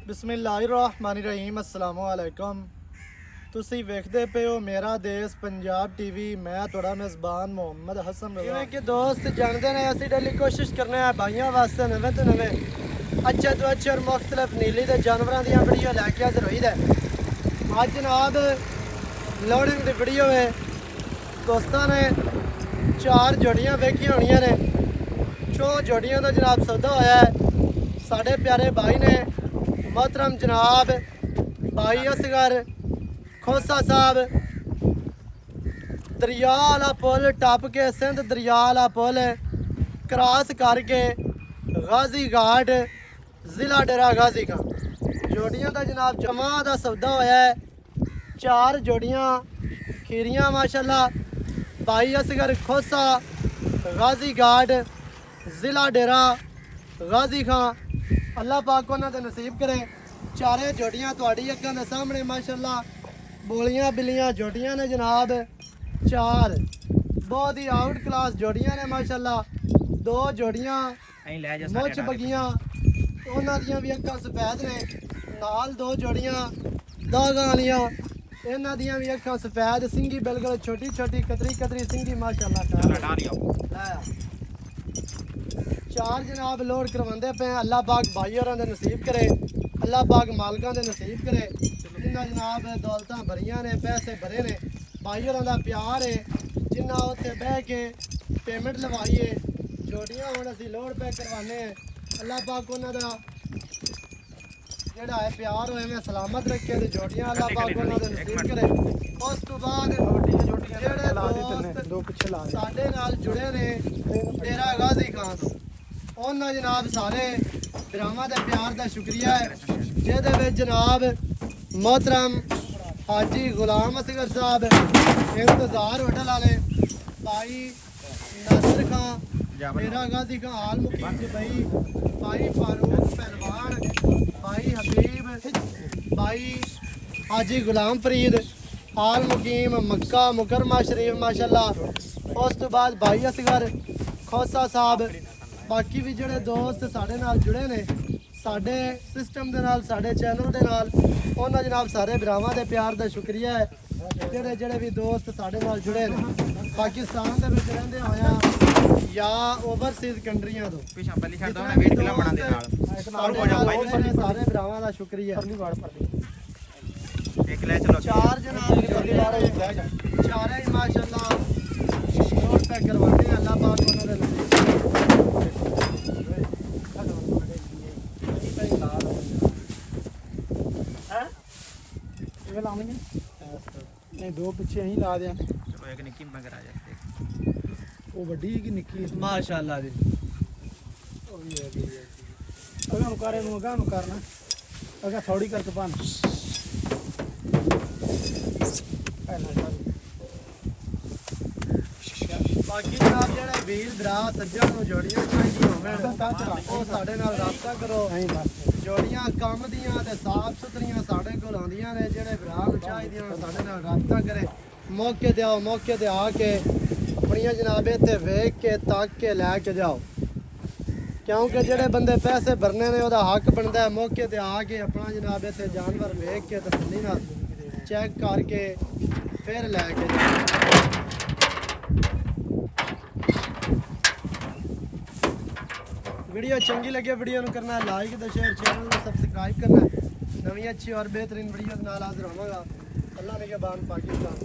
ਬਿਸਮਿਲ੍ਲਾਹਿਰਰਹਿਮਾਨਿਰਰਹੀਮ अस्सलामु अलैकुम। ਤੁਸੀਂ ਵੇਖਦੇ ਪਏ ਹੋ ਮੇਰਾ ਦੇਸ਼ ਪੰਜਾਬ ਟੀਵੀ। ਮੈਂ ਤੁਹਾਡਾ ਮੇਜ਼ਬਾਨ ਮੁਹੰਮਦ ਹਸਨ ਰਜ਼ਾ। ਜਿਵੇਂ ਕਿ ਦੋਸਤ ਜਾਣਦੇ ਨੇ ਅਸੀਂ ਡੇਲੀ ਕੋਸ਼ਿਸ਼ ਕਰਨੇ ਆ ਭਾਈਆਂ ਵਾਸਤੇ ਨਵੇਂ ਤੋਂ ਨਵੇਂ ਅੱਛੇ ਤੋਂ ਅੱਛੇ ਔਰ ਮੁਖਤਲਿਫ ਨੀਲੀ ਦੇ ਜਾਨਵਰਾਂ ਦੀਆਂ ਵੀਡੀਓ ਲੈ ਕੇ ਹਾਜ਼ਰ ਹੋਈਦਾ। ਅੱਜ ਜਨਾਬ ਲੋਡਿੰਗ ਦੀ ਵੀਡੀਓ ਹੈ। ਦੋਸਤਾਂ ਨੇ 4 ਜੋੜੀਆਂ ਵੇਖੀਆਂ ਹੋਣੀਆਂ ਨੇ। 4 ਜੋੜੀਆਂ ਦਾ ਜਨਾਬ ਸੌਦਾ ਹੋਇਆ ਹੈ। साढ़े प्यारे भाई ने मोहतरम जनाब भाई असगर खोसा साहब दरिया वाला पुल टप के सिंध दरिया वाला पुल क्रॉस करके गाजी घाट जिला डेरा गाजी का जोड़ियां का जनाब जमा का सौदा होया है। 4 जोड़ियां खीरियां माशाल्लाह। भाई असगर खोसा गाजी घाट जिला डेरा गाजी खां अल्लाह पाक उन्होंने नसीब करे। 4 जोड़ियां तुहाडी अग्गां दे सामने माशाल्लाह बोलियां बिल्लियां जोड़ियां ने जनाब। 4 बहुत ही आउट क्लास जोड़ियां ने माशाल्लाह। 2 जोड़ियां मुछ बगियां उन्हां दियां भी अक्खां सफेद ने। नाल 2 जोड़ियां दागां वालियां इन्हां दियां भी अक्खां सफेद। सिंगी बिल्कुल छोटी छोटी कतरी कतरी सिंगी माशाल्लाह। 4 जनाब लोड करवाते पे। अल्लाह पाक भाई और नसीब करे। अल्लाह पाक मालकां दे नसीब करे। जिन्ना जनाब दौलतां भरियां ने पैसे भरे ने भाई और प्यार है। जिन्ना उत्थे बह के पेमेंट लवाई है जोड़ियां हुण असीं लोड पे करवाने। अल्लाह पाक उन्हां दा जेड़ा है प्यार होए में सलामत रखे ते जोड़ियां अल्लाह पाक उन्हां दे नसीब करे। उस तो बाद जेड़े दोस्त साडे नाल जुड़े ने डेरा गाजी खां तो उन्होंने जनाब सारे ड्रामा के प्यार का शुक्रिया है। जिहदे विच जनाब मोहतरम हाजी गुलाम असगर साहब इंतजार होटल वाले भाई नासिर खां डेरा गाजी खां आल मुकीम दुबई भाई फारूक पहलवान भाई हबीब भाई हाजी गुलाम फरीद आल मुकीम मक्का मुकरमा शरीफ माशाल्लाह। उस तो बाद भाई असगर खोसा साहब बाकी भी जोड़े दोस्त साढ़े नाल जुड़े ने साढ़े सिस्टम दे नाल साढ़े चैनल दे नाल उन्होंने जनाब सारे भरावां दे प्यार का शुक्रिया है। जेड़े जेड़े भी दोस्त साढ़े नाल जुड़े ने पाकिस्तान दे विच रहिंदे होया या ओवरसीज कंट्रियां तो सारे भरावां दा शुक्रिया। 4 जनाब चारे ही माशाल्लाह लोड पे करवाने। अल्लाह पाक उन्होंने नहीं 2 पिछे ही ला दिया। चलो एक निक्की मगर आ जाते वो बड़ी की निक्की माशाल्लाह दी ओ भी है अगर करे नु अगा नु करना अगर थोड़ी करके पान बाकी जनाब जेड़े वीर भरा सज्जन नु जोड़ियां चाहिए होवे ओ साडे नाल राबता करो। जोड़ियां कम दियां ते साफ सुथरियां साडे कोल आंदियां ने। जेड़े भरा नु चाहिए साडे नाल राबता करे। मौके ते आओ मौके ते आके अपनियां जनाब इत्थे वेख के तक के लैके जाओ क्योंकि जेड़े बंदे पैसे भरने ने ओदा हक बनदा है मौके ते आके अपना जनाब इत्थे जानवर वेख के तसल्ली नाल चेक करके फिर लैके जाओ। वीडियो चंगी लगे वीडियो को करना है लाइक तो शेयर चैनल को सब्सक्राइब करना है। नवी अच्छी और बेहतरीन वीडियो नाल हाजिर होवांगा। अल्लाह ने के बान पाकिस्तान।